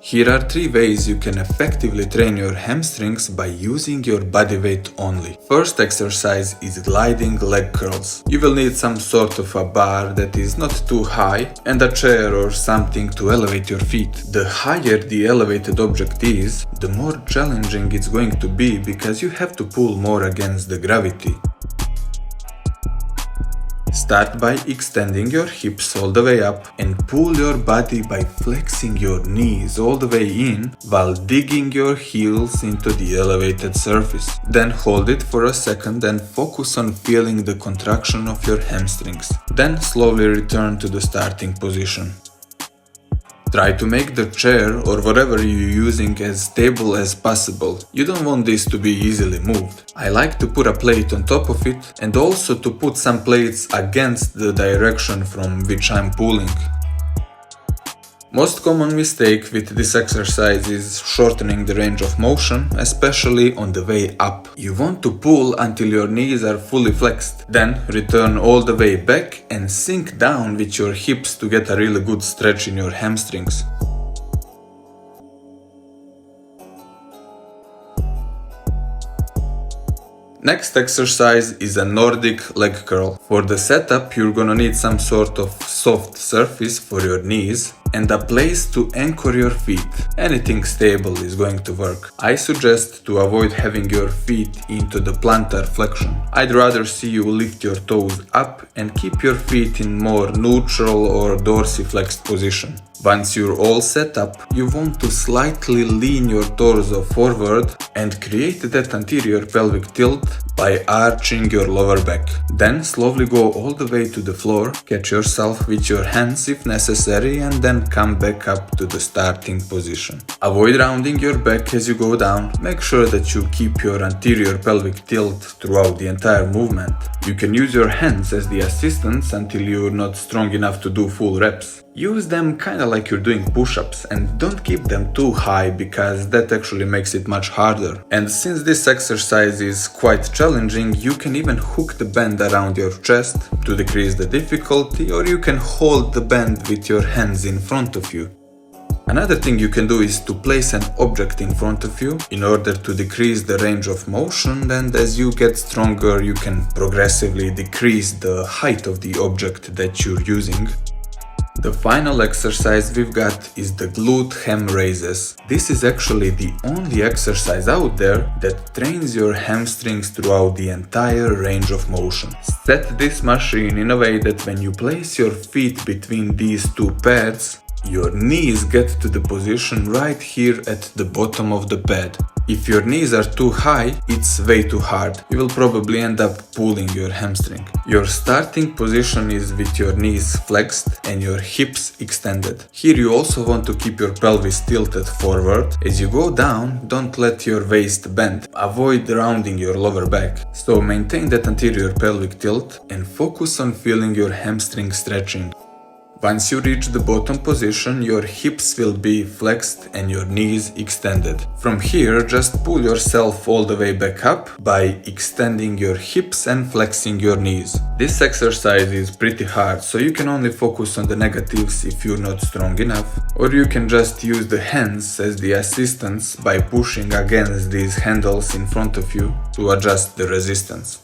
Here are 3 ways you can effectively train your hamstrings by using your body weight only. First exercise is gliding leg curls. You will need some sort of a bar that is not too high and a chair or something to elevate your feet. The higher the elevated object is, the more challenging it's going to be because you have to pull more against the gravity. Start by extending your hips all the way up and pull your body by flexing your knees all the way in while digging your heels into the elevated surface. Then hold it for a second and focus on feeling the contraction of your hamstrings. Then slowly return to the starting position. Try to make the chair or whatever you're using as stable as possible. You don't want this to be easily moved. I like to put a plate on top of it and also to put some plates against the direction from which I'm pulling. Most common mistake with this exercise is shortening the range of motion, especially on the way up. You want to pull until your knees are fully flexed. Then return all the way back and sink down with your hips to get a really good stretch in your hamstrings. Next exercise is a Nordic leg curl. For the setup, you're gonna need some sort of soft surface for your knees and a place to anchor your feet. Anything stable is going to work. I suggest to avoid having your feet into the plantar flexion. I'd rather see you lift your toes up and keep your feet in more neutral or dorsiflexed position. Once you're all set up, you want to slightly lean your torso forward and create that anterior pelvic tilt by arching your lower back. Then slowly go all the way to the floor, catch yourself with your hands if necessary, and then come back up to the starting position. Avoid rounding your back as you go down. Make sure that you keep your anterior pelvic tilt throughout the entire movement. You can use your hands as the assistants until you're not strong enough to do full reps. Use them kinda like you're doing push-ups and don't keep them too high because that actually makes it much harder. And since this exercise is quite challenging, you can even hook the band around your chest to decrease the difficulty, or you can hold the band with your hands in front of you. Another thing you can do is to place an object in front of you in order to decrease the range of motion, and as you get stronger you can progressively decrease the height of the object that you're using. The final exercise we've got is the glute ham raises. This is actually the only exercise out there that trains your hamstrings throughout the entire range of motion. Set this machine in a way that when you place your feet between these two pads, your knees get to the position right here at the bottom of the pad. If your knees are too high, it's way too hard. You will probably end up pulling your hamstring. Your starting position is with your knees flexed and your hips extended. Here you also want to keep your pelvis tilted forward. As you go down, don't let your waist bend. Avoid rounding your lower back. So maintain that anterior pelvic tilt and focus on feeling your hamstring stretching. Once you reach the bottom position, your hips will be flexed and your knees extended. From here, just pull yourself all the way back up by extending your hips and flexing your knees. This exercise is pretty hard, so you can only focus on the negatives if you're not strong enough, or you can just use the hands as the assistants by pushing against these handles in front of you to adjust the resistance.